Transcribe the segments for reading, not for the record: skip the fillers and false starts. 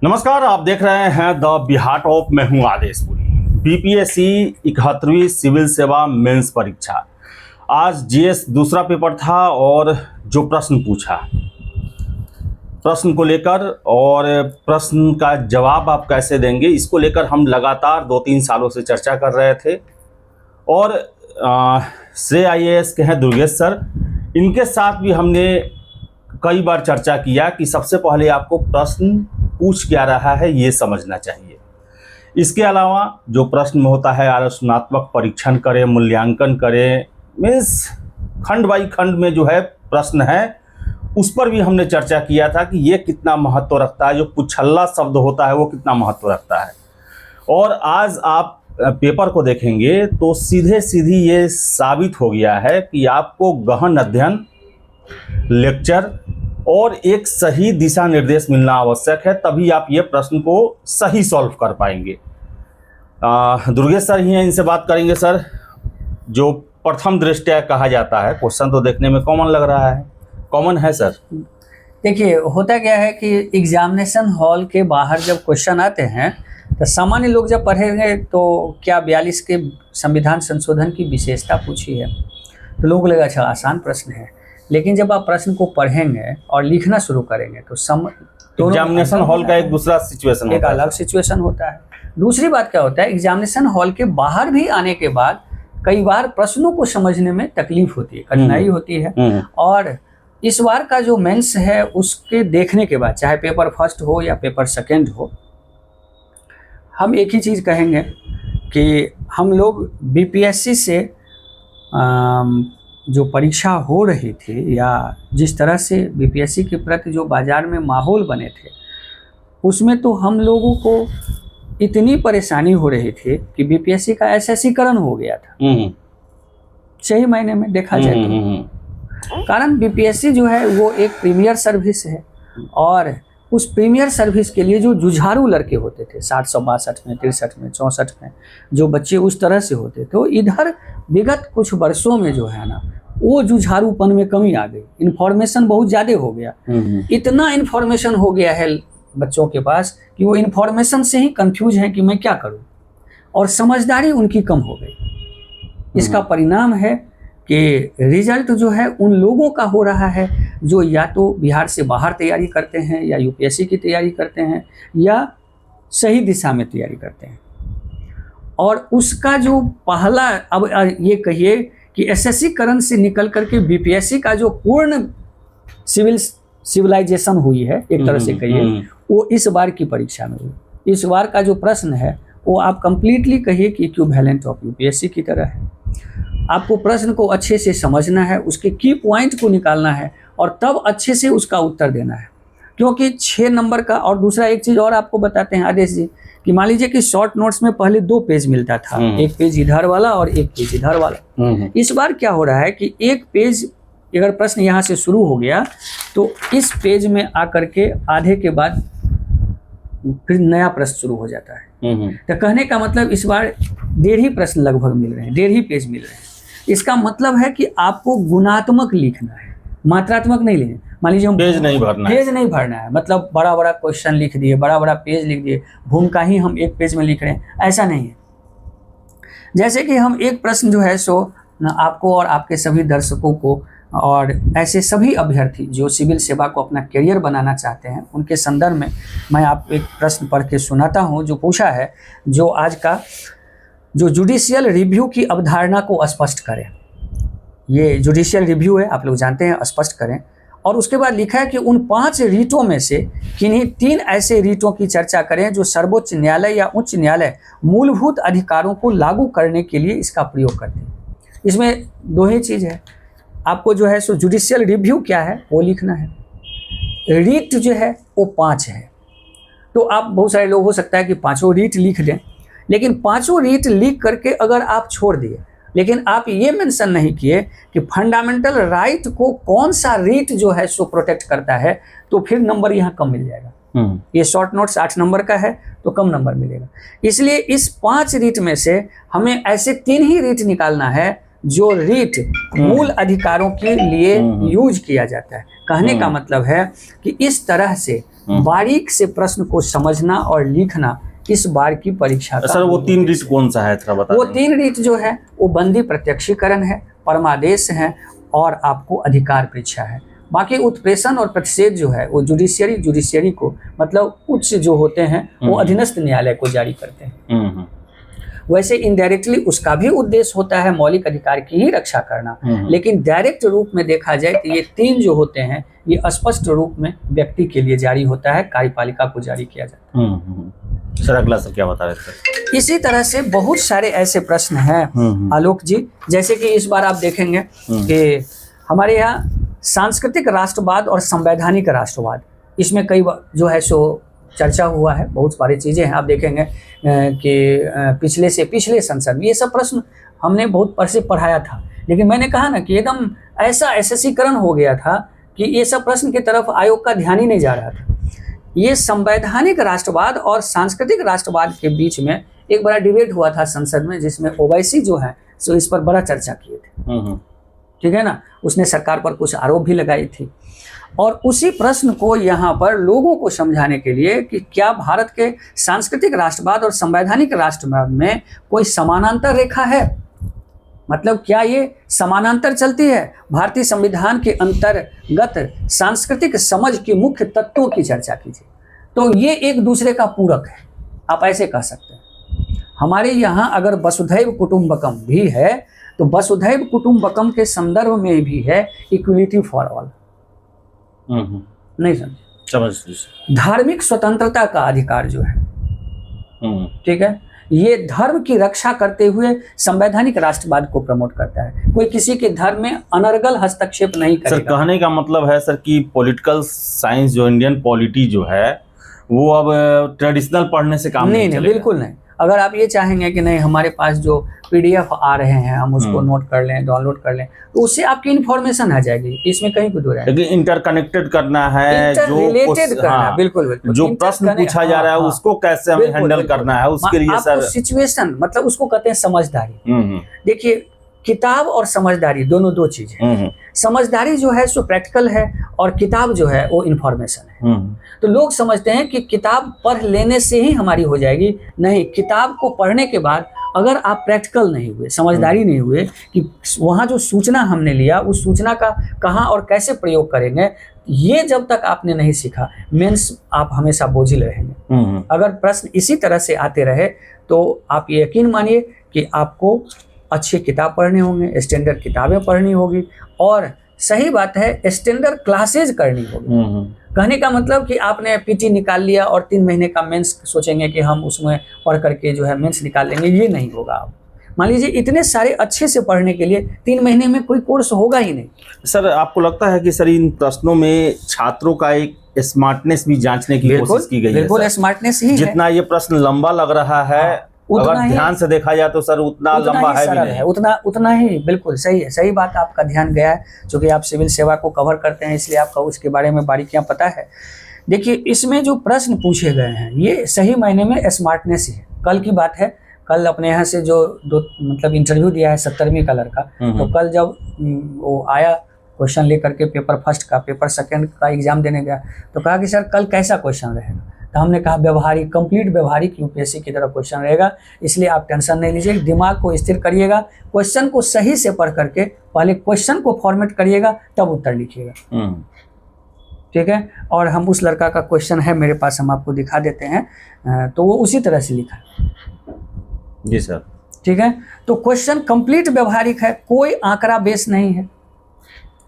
नमस्कार, आप देख रहे हैं द बिहार टॉप। मैं हूं आदेशपुरी। बीपीएससी 71वीं सिविल सेवा मेंस परीक्षा, आज जीएस दूसरा पेपर था और जो प्रश्न पूछा, प्रश्न को लेकर और प्रश्न का जवाब आप कैसे देंगे, इसको लेकर हम लगातार 2-3 सालों से चर्चा कर रहे थे। और श्रेय IAS के हैं दुर्गेश सर, इनके साथ भी हमने कई बार चर्चा किया कि सबसे पहले आपको प्रश्न पूछ क्या रहा है ये समझना चाहिए। इसके अलावा जो प्रश्न में होता है आलोचनात्मक परीक्षण करें, मूल्यांकन करें, मीन्स खंड बाई खंड में जो है प्रश्न है उस पर भी हमने चर्चा किया था कि ये कितना महत्व रखता है, जो पुछल्ला शब्द होता है वो कितना महत्व रखता है। और आज आप पेपर को देखेंगे तो सीधे सीधी ये साबित हो गया है कि आपको गहन अध्ययन, लेक्चर और एक सही दिशा निर्देश मिलना आवश्यक है, तभी आप ये प्रश्न को सही सॉल्व कर पाएंगे। दुर्गेश सर ही हैं, इनसे बात करेंगे। सर, जो प्रथम दृष्टया कहा जाता है, क्वेश्चन तो देखने में कॉमन लग रहा है, कॉमन है सर? देखिए, होता क्या है कि एग्जामिनेशन हॉल के बाहर जब क्वेश्चन आते हैं तो सामान्य लोग जब पढ़ेंगे तो क्या 42 के संविधान संशोधन की विशेषता पूछी है, तो लोगों को लगेगा अच्छा आसान प्रश्न है। लेकिन जब आप प्रश्न को पढ़ेंगे और लिखना शुरू करेंगे तो एग्जामिनेशन हॉल का एक दूसरा सिचुएशन होता है, एक अलग सिचुएशन होता है। दूसरी बात क्या होता है, एग्जामिनेशन हॉल के बाहर भी आने के बाद कई बार प्रश्नों को समझने में तकलीफ होती है, कठिनाई होती है। और इस बार का जो मेंस है उसके देखने के बाद, चाहे पेपर फर्स्ट हो या पेपर सेकेंड हो, हम एक ही चीज़ कहेंगे कि हम लोग बीपीएससी से जो परीक्षा हो रही थी या जिस तरह से बीपीएससी के प्रति जो बाज़ार में माहौल बने थे, उसमें तो हम लोगों को इतनी परेशानी हो रही थी कि बीपीएससी का एसएससीकरण हो गया था, सही मायने में देखा जाए तो। कारण बीपीएससी जो है वो एक प्रीमियर सर्विस है और उस प्रीमियर सर्विस के लिए जो जुझारू लड़के होते थे 60-62 में, 63 में, 64 में, जो बच्चे उस तरह से होते थे, तो इधर विगत कुछ वर्षों में जो है ना वो जुझारूपन में कमी आ गई। इन्फॉर्मेशन बहुत ज़्यादा हो गया, इतना इन्फॉर्मेशन हो गया है बच्चों के पास कि वो इन्फॉर्मेशन से ही कंफ्यूज हैं कि मैं क्या करूं, और समझदारी उनकी कम हो गई। इसका परिणाम है कि रिजल्ट जो है उन लोगों का हो रहा है जो या तो बिहार से बाहर तैयारी करते हैं या यूपीएससी की तैयारी करते हैं या सही दिशा में तैयारी करते हैं। और उसका जो पहला, अब ये कहिए कि एसएससीकरण से निकल करके बीपीएससी का जो पूर्ण सिविलाइजेशन हुई है, एक तरह से कहिए, वो इस बार की परीक्षा में हुई। इस बार का जो प्रश्न है वो आप कंप्लीटली कहिए कि इक्विवेलेंट ऑफ यूपीएससी की तरह है। आपको प्रश्न को अच्छे से समझना है, उसके की पॉइंट को निकालना है और तब अच्छे से उसका उत्तर देना है, क्योंकि 6 नंबर का। और दूसरा एक चीज़ और आपको बताते हैं आदेश जी, कि मान लीजिए कि शॉर्ट नोट्स में पहले 2 पेज मिलता था, एक पेज इधर वाला और एक पेज इधर वाला। इस बार क्या हो रहा है कि एक पेज, अगर प्रश्न यहाँ से शुरू हो गया तो इस पेज में आकर के आधे के बाद फिर नया प्रश्न शुरू हो जाता है। तो कहने का मतलब इस बार 1.5 प्रश्न लगभग मिल रहे हैं, 1.5 पेज मिल रहे हैं। इसका मतलब है कि आपको गुणात्मक लिखना है, मात्रात्मक नहीं लिखना। मान लीजिए हम पेज नहीं भरना है, मतलब बड़ा बड़ा क्वेश्चन लिख दिए, बड़ा बड़ा पेज लिख दिए, भूमिका ही हम एक पेज में लिख रहे हैं, ऐसा नहीं है। जैसे कि हम एक प्रश्न जो है सो आपको और आपके सभी दर्शकों को और ऐसे सभी अभ्यर्थी जो सिविल सेवा को अपना करियर बनाना चाहते हैं उनके संदर्भ में मैं आपको एक प्रश्न पढ़ के सुनाता हूं, जो पूछा है, जो आज का जो जुडिशियल रिव्यू की अवधारणा को स्पष्ट करें। ये जुडिशियल रिव्यू है, आप लोग जानते हैं, स्पष्ट करें। और उसके बाद लिखा है कि उन 5 रीटों में से किन्हीं 3 ऐसे रीटों की चर्चा करें जो सर्वोच्च न्यायालय या उच्च न्यायालय मूलभूत अधिकारों को लागू करने के लिए इसका प्रयोग करते हैं। इसमें 2 ही चीज़ है, आपको जो है सो जुडिशियल रिव्यू क्या है वो लिखना है, रीट जो है वो 5 है। तो आप, बहुत सारे लोग हो सकता है कि 5 रीट लिख दें, लेकिन 5 रीट लिख करके अगर आप छोड़ दिए, लेकिन आप ये मेंशन नहीं किए कि फंडामेंटल राइट को कौन सा रीट जो है सो प्रोटेक्ट करता है, तो फिर नंबर यहाँ कम मिल जाएगा। ये शॉर्ट नोट्स 8 नंबर का है तो कम नंबर मिलेगा। इसलिए इस 5 रीट में से हमें ऐसे 3 ही रीट निकालना है जो रीट मूल अधिकारों के लिए यूज किया जाता है। कहने का मतलब है कि इस तरह से बारीक से प्रश्न को समझना और लिखना इस बार की परीक्षा का। सर वो 3 रीत कौन सा है, थोड़ा बता वो दें। 3 रीत जो है वो बंदी प्रत्यक्षीकरण है, परमादेश है और आपको अधिकार परीक्षा है। बाकी उत्प्रेषण और प्रतिषेध जो है वो जुडिशियरी को मतलब उच्च जो होते हैं वो अधीनस्थ न्यायालय को जारी करते हैं। वैसे इनडायरेक्टली उसका भी उद्देश्य होता है मौलिक अधिकार की ही रक्षा करना, लेकिन डायरेक्ट रूप में देखा जाए तो ये 3 जो होते हैं ये स्पष्ट रूप में व्यक्ति के लिए जारी होता है, कार्यपालिका को जारी किया जाता है। सर अगला सर क्या बता रहे थे? इसी तरह से बहुत सारे ऐसे प्रश्न हैं आलोक जी, जैसे कि इस बार आप देखेंगे कि हमारे यहाँ सांस्कृतिक राष्ट्रवाद और संवैधानिक राष्ट्रवाद, इसमें कई जो है सो चर्चा हुआ है, बहुत सारी चीज़ें हैं। आप देखेंगे कि पिछले संसद में ये सब प्रश्न हमने बहुत से पढ़ाया था, लेकिन मैंने कहा ना कि एकदम ऐसा एसएससीकरण हो गया था कि ये सब प्रश्न की तरफ आयोग का ध्यान ही नहीं जा रहा था। ये संवैधानिक राष्ट्रवाद और सांस्कृतिक राष्ट्रवाद के बीच में एक बड़ा डिबेट हुआ था संसद में, जिसमें ओवैसी जो है सो इस पर बड़ा चर्चा किए थे, ठीक है ना। उसने सरकार पर कुछ आरोप भी लगाई थी, और उसी प्रश्न को यहाँ पर लोगों को समझाने के लिए कि क्या भारत के सांस्कृतिक राष्ट्रवाद और संवैधानिक राष्ट्रवाद में कोई समानांतर रेखा है, मतलब क्या ये समानांतर चलती है। भारतीय संविधान के अंतर्गत सांस्कृतिक समझ के मुख्य तत्वों की चर्चा कीजिए, तो ये एक दूसरे का पूरक है, आप ऐसे कह सकते हैं। हमारे यहाँ अगर वसुधैव कुटुंबकम भी है तो वसुधैव कुटुंबकम के संदर्भ में भी है इक्वलिटी फॉर ऑल। नहीं समझ, धार्मिक स्वतंत्रता का अधिकार जो है, ठीक है, ये धर्म की रक्षा करते हुए संवैधानिक राष्ट्रवाद को प्रमोट करता है। कोई किसी के धर्म में अनर्गल हस्तक्षेप नहीं करेगा। सर कहने का मतलब है सर कि पॉलिटिकल साइंस जो इंडियन पॉलिटी जो है वो अब ट्रेडिशनल पढ़ने से काम नहीं चलेगा। बिल्कुल नहीं। अगर आप ये चाहेंगे कि नहीं हमारे पास जो PDF आ रहे हैं हम उसको नोट कर लें, डाउनलोड कर लें, तो उससे आपकी इन्फॉर्मेशन आ जाएगी, इसमें कहीं कुछ दो है। लेकिन इंटरकनेक्टेड करना है, जो रिलेटेड करना है, बिल्कुल जो प्रश्न पूछा जा रहा है उसको कैसे हमें हैंडल करना है, उसके लिए सर सिचुएशन मतलब उसको कहते हैं समझदारी। देखिए किताब और समझदारी दोनों दो चीज है। समझदारी जो है सो प्रैक्टिकल है और किताब जो है वो इन्फॉर्मेशन है। तो लोग समझते हैं कि किताब पढ़ लेने से ही हमारी हो जाएगी, नहीं, किताब को पढ़ने के बाद अगर आप प्रैक्टिकल नहीं हुए, समझदारी नहीं हुए कि वहाँ जो सूचना हमने लिया उस सूचना का कहाँ और कैसे प्रयोग करेंगे, ये जब तक आपने नहीं सीखा मेंस आप हमेशा बोझिल रहेंगे। अगर प्रश्न इसी तरह से आते रहे तो आप ये यकीन मानिए कि आपको अच्छी किताब पढ़नी होंगी, स्टैंडर्ड किताबें पढ़नी होगी, और सही बात है स्टैंडर्ड क्लासेज करनी होगी। कहने का मतलब कि आपने PT निकाल लिया और 3 महीने का मेंस सोचेंगे कि हम उसमें पढ़ करके जो है मेंस निकाल लेंगे, ये नहीं होगा। आप मान लीजिए इतने सारे अच्छे से पढ़ने के लिए 3 महीने में कोई कोर्स होगा ही नहीं। सर आपको लगता है कि सर इन प्रश्नों में छात्रों का एक स्मार्टनेस भी जांचने की कोशिश की गई है? बिल्कुल स्मार्टनेस ही जितना ये प्रश्न लंबा लग रहा है अगर ध्यान से देखा जाए तो सर उतना लंबा है भी नहीं, उतना ही बिल्कुल सही है। सही बात, आपका ध्यान गया है, क्योंकि आप सिविल सेवा को कवर करते हैं इसलिए आपका उसके बारे में बारीकियां पता है। देखिए इसमें जो प्रश्न पूछे गए हैं ये सही मायने में स्मार्टनेस ही है। कल की बात है, कल अपने यहाँ से जो मतलब इंटरव्यू दिया है 70वीं का लड़का, तो कल जब वो आया क्वेश्चन लेकर के पेपर फर्स्ट का, पेपर सेकंड का एग्जाम देने गया, तो कहा कि सर कल कैसा क्वेश्चन रहेगा। तो हमने कहा व्यवहारिक, कंप्लीट व्यवहारिक UPSC की तरह क्वेश्चन रहेगा, इसलिए आप टेंशन नहीं लीजिए, दिमाग को स्थिर करिएगा, क्वेश्चन को सही से पढ़ करके पहले क्वेश्चन को फॉर्मेट करिएगा तब उत्तर लिखिएगा, ठीक है। और हम उस लड़का का क्वेश्चन है मेरे पास, हम आपको दिखा देते हैं, तो वो उसी तरह से लिखा है। जी सर, ठीक है। तो क्वेश्चन कंप्लीट व्यवहारिक है, कोई आंकड़ा बेस नहीं है।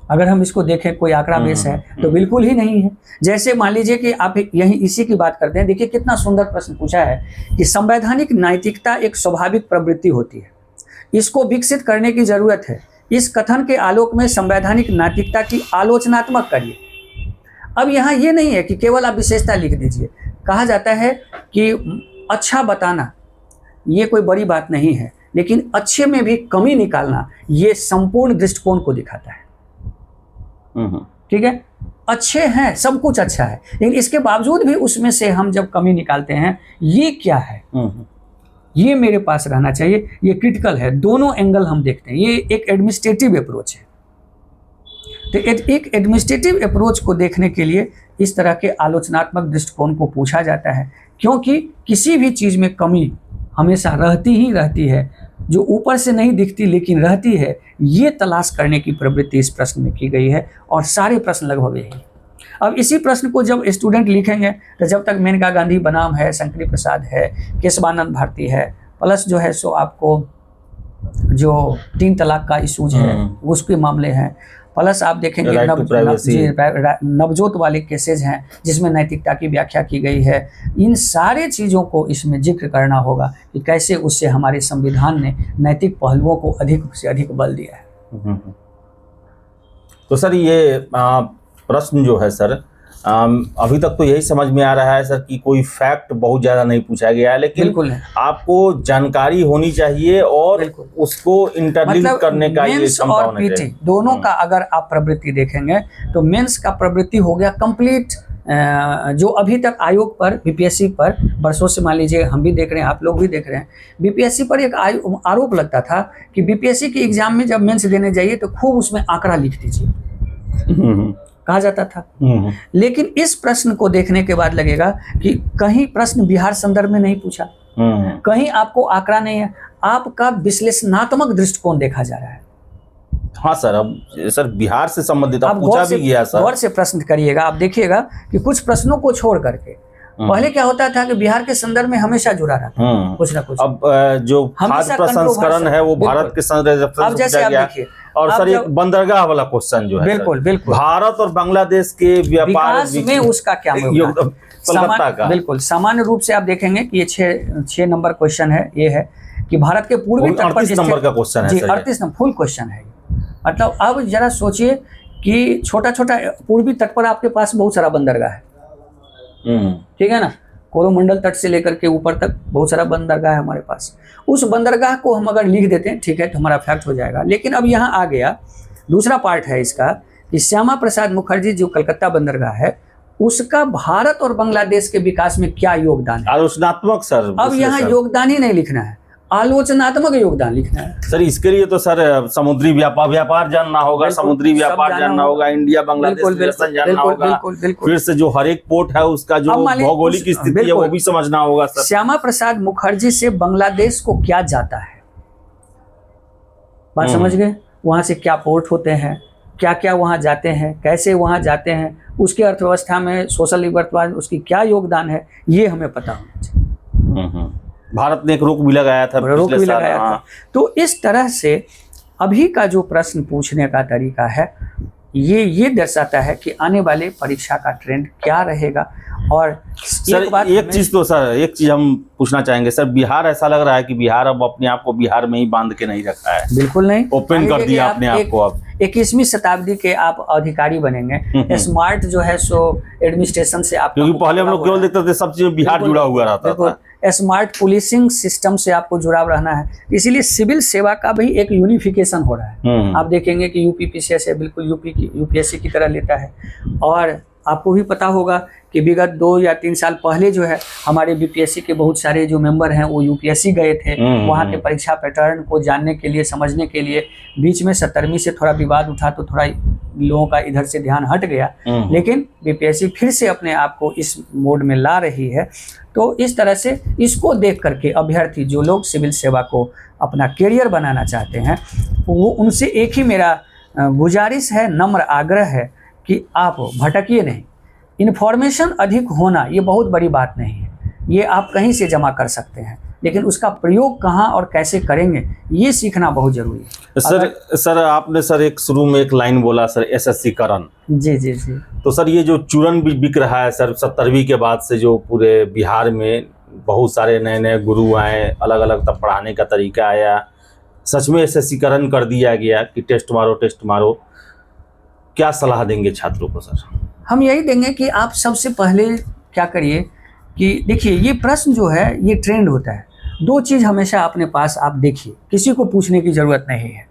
अगर हम इसको देखें कोई आंकड़ा बेस है तो बिल्कुल ही नहीं है। जैसे मान लीजिए कि आप यहीं इसी की बात करते हैं, देखिए कितना सुंदर प्रश्न पूछा है कि संवैधानिक नैतिकता एक स्वाभाविक प्रवृत्ति होती है, इसको विकसित करने की जरूरत है। इस कथन के आलोक में संवैधानिक नैतिकता की आलोचनात्मक करिए। अब यहाँ ये नहीं है कि केवल आप विशेषता लिख दीजिए। कहा जाता है कि अच्छा बताना ये कोई बड़ी बात नहीं है, लेकिन अच्छे में भी कमी निकालना ये संपूर्ण दृष्टिकोण को दिखाता है, ठीक है। अच्छे हैं, सब कुछ अच्छा है, लेकिन इसके बावजूद भी उसमें से हम जब कमी निकालते हैं, ये क्या है, ये मेरे पास रहना चाहिए, ये क्रिटिकल है। दोनों एंगल हम देखते हैं, ये एक एडमिनिस्ट्रेटिव अप्रोच है। तो एक एडमिनिस्ट्रेटिव अप्रोच को देखने के लिए इस तरह के आलोचनात्मक दृष्टिकोण को पूछा जाता है, क्योंकि किसी भी चीज़ में कमी हमेशा रहती ही रहती है, जो ऊपर से नहीं दिखती लेकिन रहती है, ये तलाश करने की प्रवृत्ति इस प्रश्न में की गई है और सारे प्रश्न लगभग यही। अब इसी प्रश्न को जब स्टूडेंट लिखेंगे तो जब तक मेनका गांधी बनाम है, शंकरी प्रसाद है, केशवानंद भारती है, प्लस जो है सो आपको जो 3 तलाक का इशूज है उसके मामले हैं, प्लस आप देखेंगे नवजोत वाले केसेज हैं जिसमें नैतिकता की व्याख्या की गई है। इन सारे चीज़ों को इसमें जिक्र करना होगा कि कैसे उससे हमारे संविधान ने नैतिक पहलुओं को अधिक से अधिक बल दिया है। तो सर ये प्रश्न जो है सर अभी तक तो यही समझ में आ रहा है सर कि कोई फैक्ट बहुत ज़्यादा नहीं पूछा गया है, लेकिन आपको जानकारी होनी चाहिए और उसको इंटरलिंक करने का ये क्षमता होना चाहिए। दोनों का अगर आप प्रवृत्ति देखेंगे तो मेंस का प्रवृत्ति हो गया कंप्लीट, जो अभी तक आयोग पर बीपीएससी पर वर्षों से मान लीजिए हम भी देख रहे हैं, आप लोग भी देख रहे हैं, बीपीएससी पर एक आरोप लगता था कि बीपीएससी के एग्जाम में जब मेंस देने जाइए तो खूब उसमें आंकड़ा लिख दीजिए, कहा जाता था। लेकिन इस प्रश्न को देखने के बाद लगेगा कि कहीं प्रश्न बिहार संदर्भ में नहीं पूछा, कहीं आपको आंकड़ा नहीं है, आपका विश्लेषणात्मक दृष्टिकोण देखा जा रहा है। हाँ सर, अब सर बिहार से संबंधित आप पूछा भी गया सर, गौर से प्रश्न करिएगा, आप देखिएगा कि कुछ प्रश्नों को छोड़ करके पहले क्या होता था कि बिहार के संदर्भ में हमेशा जुड़ा रहा कुछ ना कुछ। अब जो खाद्य प्रसंस्करण है वो भारत के संदर्भ अब जैसे आप देखिए, और सर एक बंदरगाह वाला क्वेश्चन जो है, बिल्कुल बिल्कुल, भारत और बांग्लादेश के व्यापार में उसका क्या योगदान, बिल्कुल सामान्य रूप से आप देखेंगे कि ये 6 नंबर क्वेश्चन है, ये है कि भारत के पूर्वी तट पर 38 नंबर का क्वेश्चन है, 38 नंबर फुल क्वेश्चन है। मतलब अब जरा सोचिए कि छोटा छोटा पूर्वी तट पर आपके पास बहुत सारा बंदरगाह है, ठीक है ना, कोरोमंडल तट से लेकर के ऊपर तक बहुत सारा बंदरगाह है हमारे पास। उस बंदरगाह को हम अगर लिख देते हैं, ठीक है, तो हमारा फैक्ट हो जाएगा। लेकिन अब यहाँ आ गया दूसरा पार्ट है इसका कि श्यामा प्रसाद मुखर्जी जो कलकत्ता बंदरगाह है उसका भारत और बांग्लादेश के विकास में क्या योगदान है, आलोचनात्मक सर। अब यहाँ योगदान ही नहीं लिखना है, आलोचनात्मक योगदान लिखना है सर। इसके लिए तो सर समुद्री व्यापार जानना होगा, समुद्री व्यापार जानना होगा, इंडिया बांग्लादेश रिलेशन जानना होगा, फिर से जो हर एक पोर्ट है उसका जो भौगोलिक स्थिति है वो भी समझना होगा सर। श्यामा प्रसाद मुखर्जी से बांग्लादेश को क्या जाता है, बात समझ गए, वहां से क्या पोर्ट होते हैं, क्या क्या वहां जाते हैं, कैसे वहां जाते हैं, उसकी अर्थव्यवस्था में सोशल लिबर्टी उसकी क्या योगदान है, ये हमें पता होना चाहिए। भारत ने एक रोक भी लगाया था, तो इस तरह से अभी का जो प्रश्न पूछने का तरीका है ये दर्शाता है कि आने वाले परीक्षा का ट्रेंड क्या रहेगा। और सर एक चीज हम पूछना चाहेंगे सर, बिहार ऐसा लग रहा है कि बिहार अब अपने आप को बिहार में ही बांध के नहीं रखा है, बिल्कुल नहीं, ओपन कर दिया अपने आप को। अब 21वीं शताब्दी के आप अधिकारी बनेंगे, स्मार्ट जो है सो एडमिनिस्ट्रेशन से आप, क्योंकि पहले हम लोग केवल देखते थे सब चीज बिहार जुड़ा हुआ रहता था, स्मार्ट पुलिसिंग सिस्टम से आपको जुड़ाव रहना है, इसीलिए सिविल सेवा का भी एक यूनिफिकेशन हो रहा है। आप देखेंगे कि यूपीपीसीएस है बिल्कुल यूपीएससी की तरह लेता है। और आपको भी पता होगा कि विगत 2 या 3 साल पहले जो है हमारे बीपीएससी के बहुत सारे जो मेंबर हैं वो यूपीएससी गए थे, वहाँ के परीक्षा पैटर्न को जानने के लिए, समझने के लिए। बीच में 70वीं से थोड़ा विवाद उठा तो थोड़ा लोगों का इधर से ध्यान हट गया, लेकिन बीपीएससी फिर से अपने आप को इस मोड में ला रही है। तो इस तरह से इसको देख करके अभ्यर्थी जो लोग सिविल सेवा को अपना करियर बनाना चाहते हैं वो उनसे एक ही मेरा गुजारिश है, नम्र आग्रह है कि आप भटकिए नहीं। इन्फॉर्मेशन अधिक होना ये बहुत बड़ी बात नहीं है, ये आप कहीं से जमा कर सकते हैं, लेकिन उसका प्रयोग कहाँ और कैसे करेंगे ये सीखना बहुत जरूरी है। सर आपने सर एक शुरू में एक लाइन बोला सर, एसएससी करण। जी जी जी। तो सर ये जो चूरन भी बिक रहा है सर 70वीं के बाद से, जो पूरे बिहार में बहुत सारे नए नए गुरु आए, अलग अलग तब पढ़ाने का तरीका आया, सच में एसएससी करण कर दिया गया कि टेस्ट मारो, क्या सलाह देंगे छात्रों को सर? हम यही देंगे कि आप सबसे पहले क्या करिए कि देखिए ये प्रश्न जो है ये ट्रेंड होता है। 2 चीज़ हमेशा अपने पास आप देखिए, किसी को पूछने की ज़रूरत नहीं है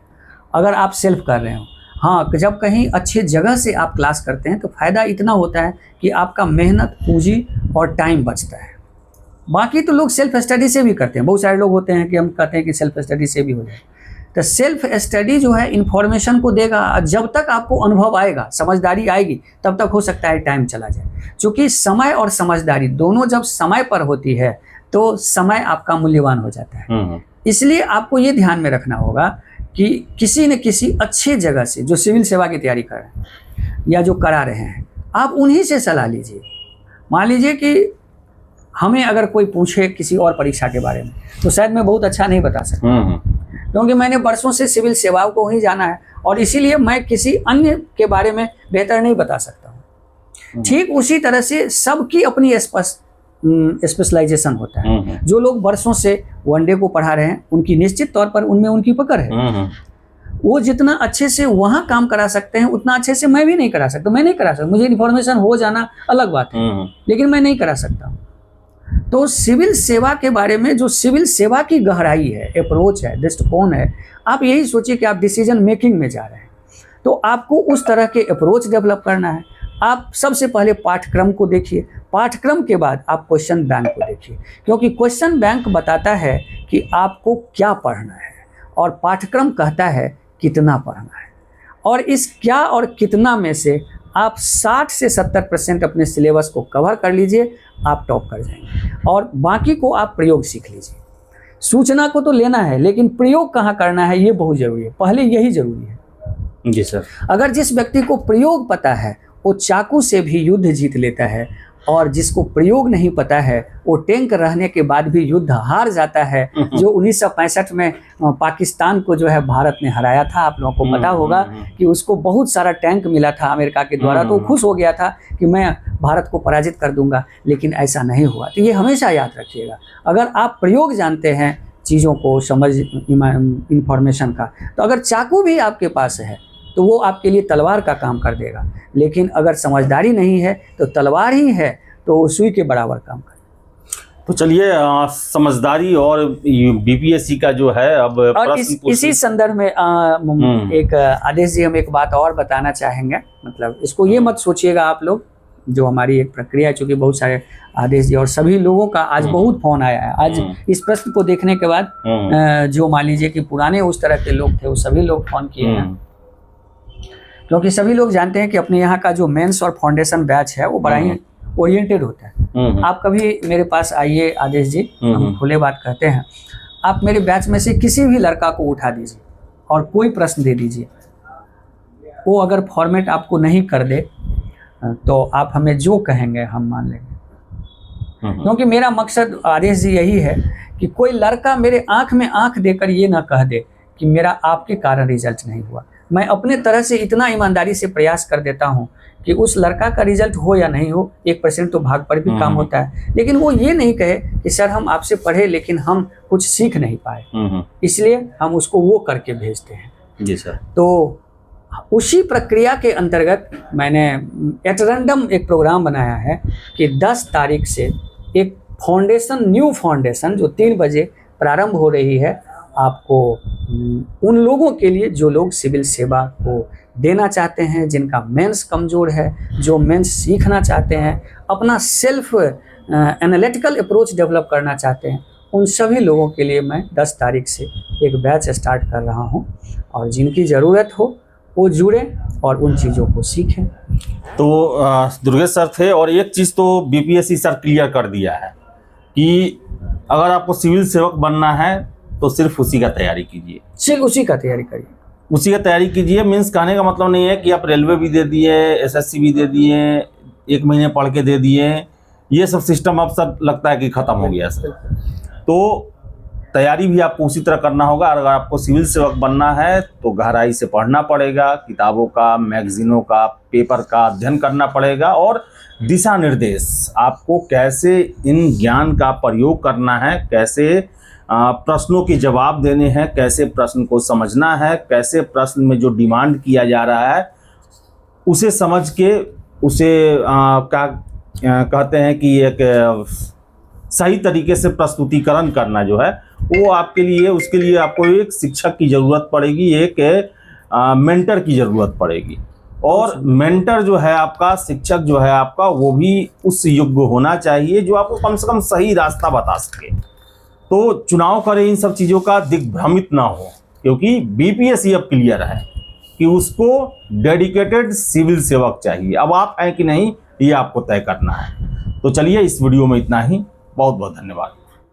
अगर आप सेल्फ कर रहे हो। हाँ, जब कहीं अच्छे जगह से आप क्लास करते हैं तो फ़ायदा इतना होता है कि आपका मेहनत, पूंजी और टाइम बचता है। बाकी तो लोग सेल्फ स्टडी से भी करते हैं, बहुत सारे लोग होते हैं कि हम कहते हैं कि सेल्फ स्टडी से भी हो जाए, तो सेल्फ स्टडी जो है इंफॉर्मेशन को देगा, जब तक आपको अनुभव आएगा, समझदारी आएगी, तब तक हो सकता है टाइम चला जाए। क्योंकि समय और समझदारी दोनों जब समय पर होती है तो समय आपका मूल्यवान हो जाता है। इसलिए आपको ये ध्यान में रखना होगा कि किसी न किसी अच्छे जगह से, जो सिविल सेवा की तैयारी कर रहे हैं या जो करा रहे हैं, आप उन्हीं से सलाह लीजिए। मान लीजिए कि हमें अगर कोई पूछे किसी और परीक्षा के बारे में तो शायद मैं बहुत अच्छा नहीं बता सकता, क्योंकि मैंने वर्षों से सिविल सेवाओं को ही जाना है और इसीलिए मैं किसी अन्य के बारे में बेहतर नहीं बता सकता हूँ। ठीक उसी तरह से सबकी अपनी स्पेशलाइजेशन होता है। जो लोग वर्षों से वनडे को पढ़ा रहे हैं, उनकी निश्चित तौर पर उनमें उनकी पकड़ है। वो जितना अच्छे से वहाँ काम करा सकते हैं उतना अच्छे से मैं भी नहीं करा सकता। मैं नहीं करा सकता, मुझे इन्फॉर्मेशन हो जाना अलग बात है, लेकिन मैं नहीं करा सकता। तो सिविल सेवा के बारे में, जो सिविल सेवा की गहराई है, अप्रोच है, दृष्टिकोण है, आप यही सोचिए कि आप डिसीजन मेकिंग में जा रहे हैं, तो आपको उस तरह के अप्रोच डेवलप करना है। आप सबसे पहले पाठ्यक्रम को देखिए, पाठ्यक्रम के बाद आप क्वेश्चन बैंक को देखिए, क्योंकि क्वेश्चन बैंक बताता है कि आपको क्या पढ़ना है और पाठ्यक्रम कहता है कितना पढ़ना है। और इस क्या और कितना में से आप 60 से 70% अपने सिलेबस को कवर कर लीजिए, आप टॉप कर जाएंगे। और बाकी को आप प्रयोग सीख लीजिए। सूचना को तो लेना है, लेकिन प्रयोग कहाँ करना है ये बहुत ज़रूरी है। पहले यही ज़रूरी है। जी सर। अगर जिस व्यक्ति को प्रयोग पता है वो चाकू से भी युद्ध जीत लेता है, और जिसको प्रयोग नहीं पता है वो टैंक रहने के बाद भी युद्ध हार जाता है। जो 1965 में पाकिस्तान को जो है भारत ने हराया था, आप लोगों को पता होगा कि उसको बहुत सारा टैंक मिला था अमेरिका के द्वारा, तो खुश हो गया था कि मैं भारत को पराजित कर दूंगा, लेकिन ऐसा नहीं हुआ। तो ये हमेशा याद रखिएगा, अगर आप प्रयोग जानते हैं चीज़ों को, समझ इंफॉर्मेशन का, तो अगर चाकू भी आपके पास है तो वो आपके लिए तलवार का काम कर देगा। लेकिन अगर समझदारी नहीं है तो तलवार ही है तो वो सुई के बराबर काम करे। तो चलिए, समझदारी और बीपीएससी का जो है अब और इसी संदर्भ में एक आदेश जी, हम एक बात और बताना चाहेंगे। मतलब इसको ये मत सोचिएगा आप लोग, जो हमारी एक प्रक्रिया है, चूँकि बहुत सारे आदेश जी और सभी लोगों का आज बहुत फोन आया है। आज इस प्रश्न को देखने के बाद जो मान लीजिए कि पुराने उस तरह के लोग थे, वो सभी लोग फोन किए हैं, क्योंकि सभी लोग जानते हैं कि अपने यहाँ का जो मेंस और फाउंडेशन बैच है वो बड़ा ही ओरिएंटेड होता है। आप कभी मेरे पास आइए आदेश जी, हम खुले बात कहते हैं, आप मेरे बैच में से किसी भी लड़का को उठा दीजिए और कोई प्रश्न दे दीजिए, वो अगर फॉर्मेट आपको नहीं कर दे तो आप हमें जो कहेंगे हम मान लेंगे। क्योंकि मेरा मकसद आदेश जी यही है कि कोई लड़का मेरे आंख में आंख देकर ये ना कह दे कि मेरा आपके कारण रिजल्ट नहीं हुआ। मैं अपने तरह से इतना ईमानदारी से प्रयास कर देता हूं कि उस लड़का का रिजल्ट हो या नहीं हो, 1% तो भाग पर भी काम होता है, लेकिन वो ये नहीं कहे कि सर हम आपसे पढ़े लेकिन हम कुछ सीख नहीं पाए, इसलिए हम उसको वो करके भेजते हैं। जी सर। तो उसी प्रक्रिया के अंतर्गत मैंने एट रैंडम एक प्रोग्राम बनाया है कि 10 तारीख से एक फाउंडेशन, न्यू फाउंडेशन जो 3 बजे प्रारंभ हो रही है, आपको उन लोगों के लिए जो लोग सिविल सेवा को देना चाहते हैं, जिनका मेंस कमज़ोर है, जो मेंस सीखना चाहते हैं, अपना सेल्फ एनालिटिकल अप्रोच डेवलप करना चाहते हैं, उन सभी लोगों के लिए मैं 10 तारीख से एक बैच स्टार्ट कर रहा हूं। और जिनकी ज़रूरत हो वो जुड़ें और उन चीज़ों को सीखें। तो दुर्गेश सर थे, और एक चीज़ तो बीपीएससी सर क्लियर कर दिया है कि अगर आपको सिविल सेवक बनना है तो सिर्फ उसी का तैयारी कीजिए, सिर्फ उसी का तैयारी करिए, उसी का तैयारी कीजिए। मीन्स कहने का मतलब नहीं है कि आप रेलवे भी दे दिए, एसएससी भी दे दिए, 1 महीने पढ़ के दे दिए, ये सब सिस्टम अब सब लगता है कि ख़त्म हो गया सर। तो तैयारी भी आपको उसी तरह करना होगा। अगर आपको सिविल सेवक बनना है तो गहराई से पढ़ना पड़ेगा, किताबों का, मैगजीनों का, पेपर का अध्ययन करना पड़ेगा, और दिशा निर्देश आपको कैसे इन ज्ञान का प्रयोग करना है, कैसे प्रश्नों के जवाब देने हैं, कैसे प्रश्न को समझना है, कैसे प्रश्न में जो डिमांड किया जा रहा है उसे समझ के उसे क्या कहते हैं कि एक सही तरीके से प्रस्तुतिकरण करना जो है वो आपके लिए, उसके लिए आपको एक शिक्षक की ज़रूरत पड़ेगी, एक मेंटर की ज़रूरत पड़ेगी। और मेंटर जो है आपका, शिक्षक जो है आपका, वो भी उस योग्य होना चाहिए जो आपको कम से कम सही रास्ता बता सके। तो चुनाव करें इन सब चीज़ों का, दिग्भ्रमित ना हो क्योंकि बीपीएससी अब क्लियर है कि उसको डेडिकेटेड सिविल सेवक चाहिए। अब आप हैं कि नहीं, ये आपको तय करना है। तो चलिए, इस वीडियो में इतना ही। बहुत बहुत धन्यवाद।